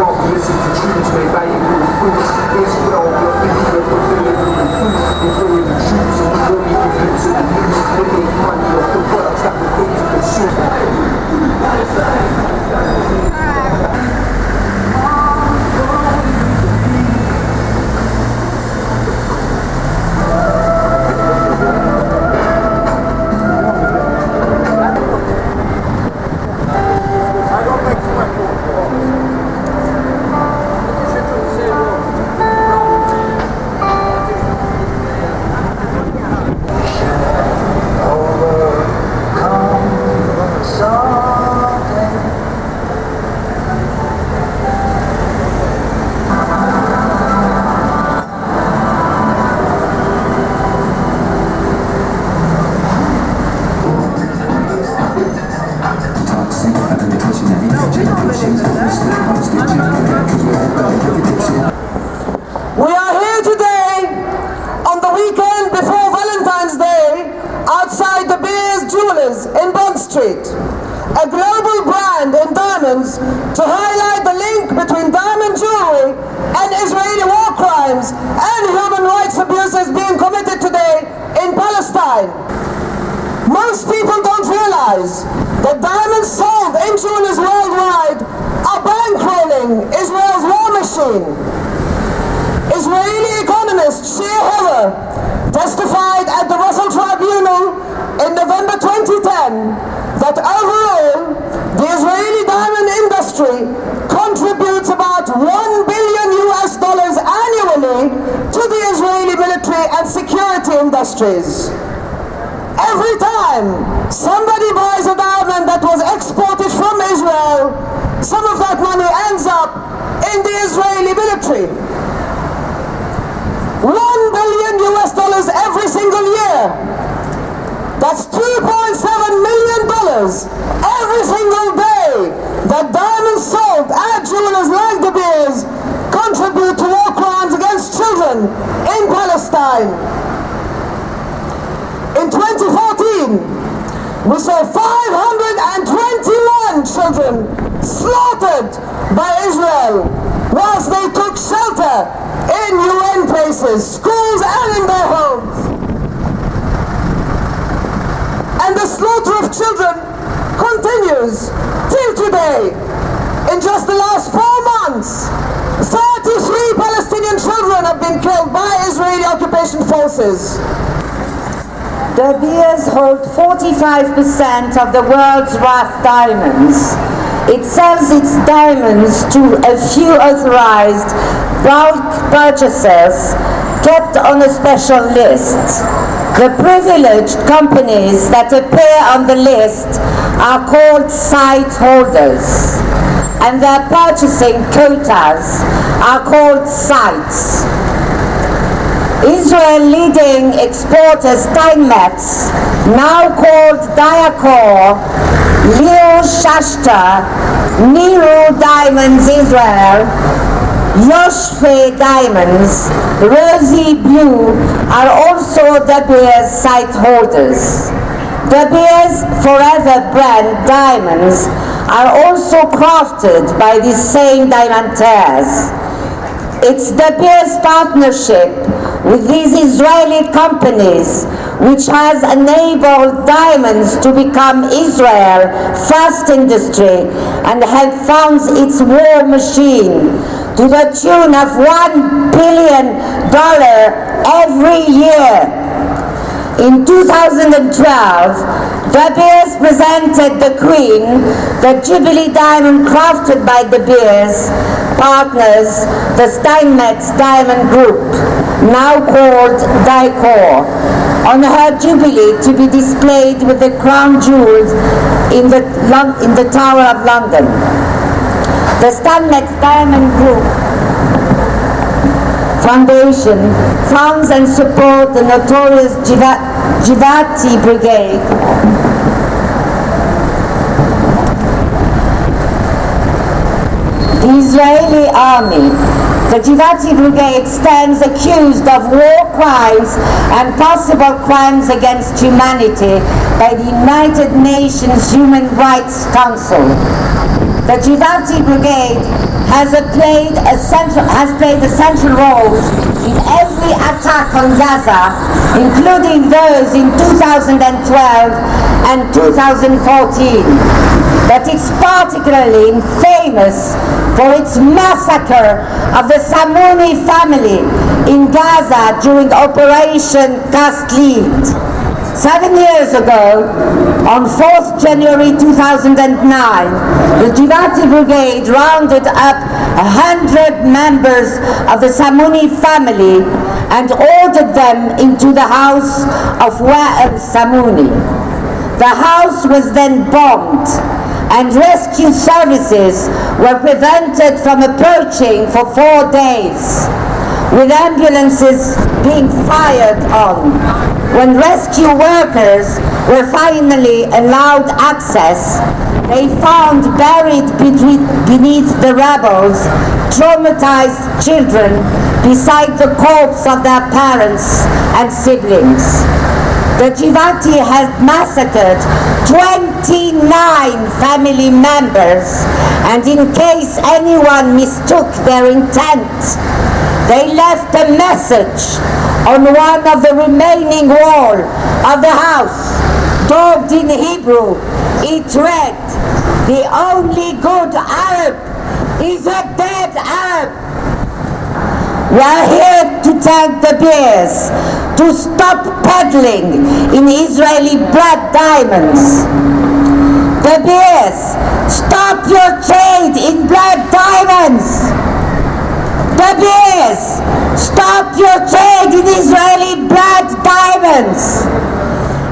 while we listen to tunes made by equal fruits. Israel, your India, for delivering food. Influencing the Jews and the only influence of the news. They make money off the products that we're going to consume. We are here today on the weekend before Valentine's Day outside the Beers Jewelers in Bond Street, a global brand in diamonds to highlight the link between diamond jewelry and Israeli war crimes and human rights abuses being committed today in Palestine. Most people don't realize that diamonds sold in jewelers worldwide are bankrolling Israel's war machine. Israeli economist Shir Heller testified at the Russell Tribunal in November 2010 that overall the Israeli diamond industry contributes about $1 billion annually to the Israeli military and security industries. Every time somebody buys a diamond that was exported from Israel, some of that money ends up in the Israeli military. $1 billion every single year. That's $2.7 million every single day that diamonds sold at jewelers like De Beers contribute to war crimes against children in Palestine. In 2014, we saw 521 children slaughtered by Israel whilst they took shelter in UN places, schools and in their homes. And the slaughter of children continues till today. In just the last 4 months, 33 Palestinian children have been killed by Israeli occupation forces. De Beers hold 45% of the world's rough diamonds. It sells its diamonds to a few authorized bulk purchasers kept on a special list. The privileged companies that appear on the list are called site holders, and their purchasing quotas are called sites. Israel leading exporter Steinmetz, now called Diacor, Leo Shashta, Nero Diamonds Israel, Yoshfe Diamonds, Rosy Blue are also De Beers site holders. De Beers Forever brand diamonds are also crafted by these same diamantaires. It's De Beers partnership with these Israeli companies which has enabled diamonds to become Israel's first industry and has funds its war machine to the tune of $1 billion every year. In 2012, De Beers presented the Queen the Jubilee diamond crafted by De Beers partners, the Steinmetz Diamond Group, now called Diacor, on her Jubilee to be displayed with the crown jewels in the Tower of London. The Steinmetz Diamond Group Foundation funds and supports the notorious Givati Brigade. The Israeli army. The Givati Brigade stands accused of war crimes and possible crimes against humanity by the United Nations Human Rights Council. the Givati Brigade has played a central role in every attack on Gaza, including those in 2012 and 2014. But it's particularly famous for its massacre of the Samuni family in Gaza during Operation Cast Lead. 7 years ago, on 4th January 2009, the Givati Brigade rounded up 100 members of the Samuni family and ordered them into the house of Wa'el Samuni. The house was then bombed, and rescue services were prevented from approaching for 4 days, with ambulances being fired on. When rescue workers were finally allowed access, they found buried beneath the rubble traumatized children beside the corpse of their parents and siblings. The Givati has massacred 29 family members, and in case anyone mistook their intent, they left a message on one of the remaining wall of the house. Daubed in Hebrew, it read, "The only good Arab is a dead Arab." We are here to thank the bears to stop peddling in Israeli blood diamonds. The bears, stop your trade in blood diamonds. The bears, stop your trade in Israeli blood diamonds.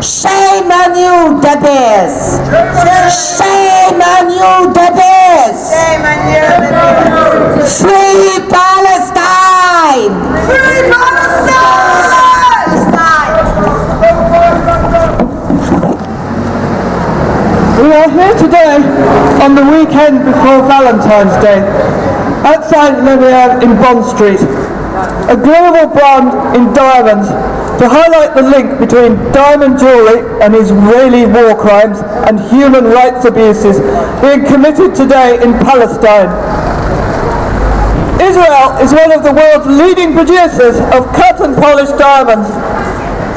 Shame on you, the bears. Shame on you, the bears. Shame on you, the bears. Free Palestine. Free Palestine! We are here today on the weekend before Valentine's Day, outside Leviev in Bond Street, a global brand in diamonds to highlight the link between diamond jewellery and Israeli war crimes and human rights abuses being committed today in Palestine. Israel is one of the world's leading producers of cut and polished diamonds.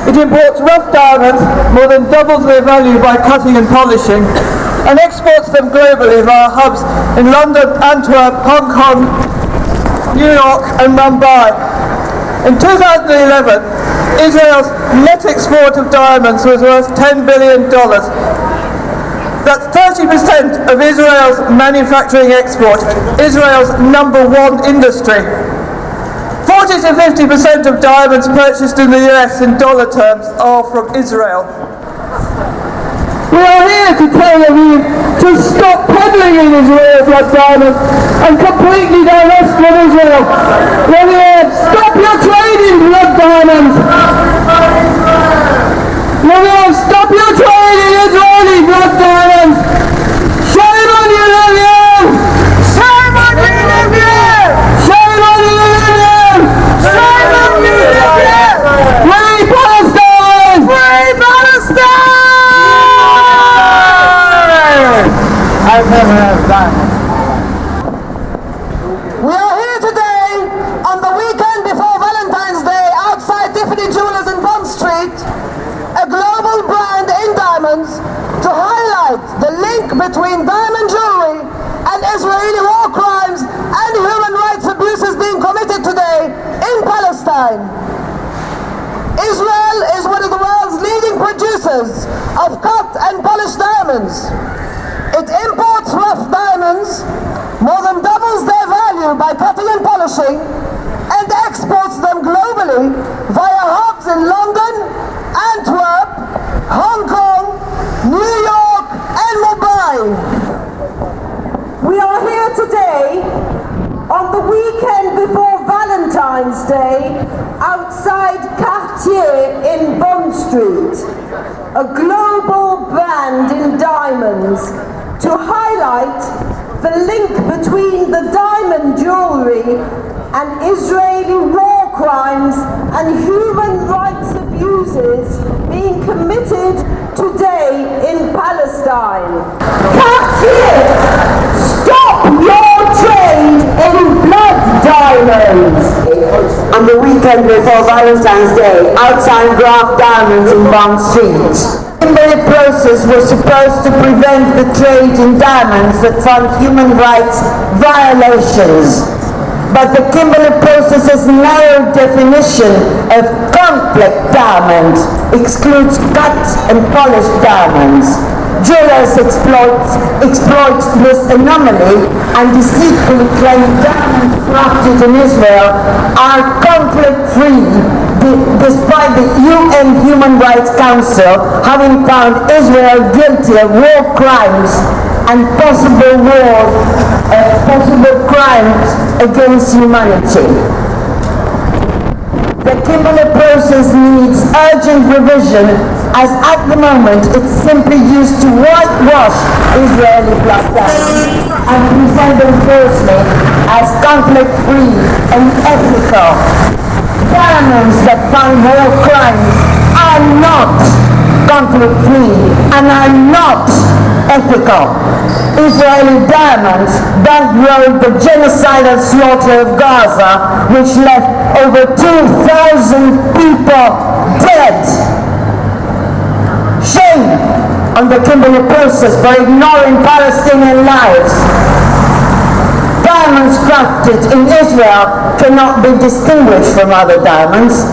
It imports rough diamonds, more than doubles their value by cutting and polishing, and exports them globally via hubs in London, Antwerp, Hong Kong, New York and Mumbai. In 2011, Israel's net export of diamonds was worth $10 billion. That's 30% of Israel's manufacturing export, Israel's #1 industry. 40 to 50% of diamonds purchased in the US in dollar terms are from Israel. We are here to tell you to stop peddling in Israel blood diamonds and completely divest from Israel. Leviev, stop your trade in blood diamonds. Leviev, stop your trade in Israeli blood diamonds. Shame on you, Leviev. Shame on you, Leviev. Shame on you, Leviev. Shame on you, Leviev. Free Palestine. Free Palestine. I've never had diamonds. We are here today on the weekend before Valentine's Day outside Tiffany Jewelers in Bond Street, a global brand in diamonds, to highlight the link between diamond jewelry and Israeli war crimes and human rights abuses being committed today in Palestine. Israel is one of the world's leading producers of cut and polished diamonds. It imports rough diamonds, more than doubles their value by cutting and polishing, and exports them globally via hubs in London, Antwerp, Hong Kong, New York, and Mumbai. We are here today on the weekend before Valentine's Day outside Cartier in Bond Street, a global brand in diamonds, to highlight the link between the diamond jewelry and Israeli war crimes and human rights abuses being committed today in Palestine. Cartier, stop! weekend before Valentine's Day outside Graf Diamonds in Bond Street. The Kimberley process was supposed to prevent the trade in diamonds that found human rights violations. But the Kimberley process's narrow definition of complex diamond excludes cut and polished diamonds. Jewelers exploit this anomaly and deceitfully claim diamonds crafted in Israel are conflict-free, despite the UN Human Rights Council having found Israel guilty of war crimes and possible crimes against humanity. The Kimberley process needs urgent revision, as at the moment it's simply used to whitewash Israeli blood diamonds and present them falsely as conflict-free and ethical. Diamonds that find war crimes are not conflict-free and are not ethical. Israeli diamonds bankrolled the genocidal slaughter of Gaza, which left over 2,000 people dead. Shame on the Kimberley process for ignoring Palestinian lives. Diamonds crafted in Israel cannot be distinguished from other diamonds.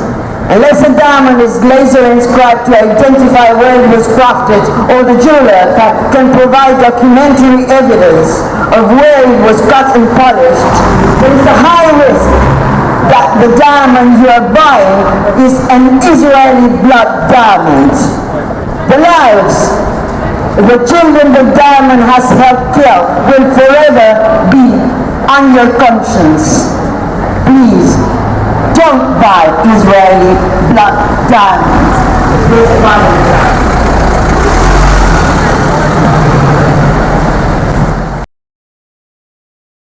Unless a diamond is laser inscribed to identify where it was crafted, or the jeweler can provide documentary evidence of where it was cut and polished, there is a high risk that the diamond you are buying is an Israeli blood diamond. The lives the children the diamond has helped kill will forever be on your conscience. Please, don't buy Israeli blood diamonds this Valentine.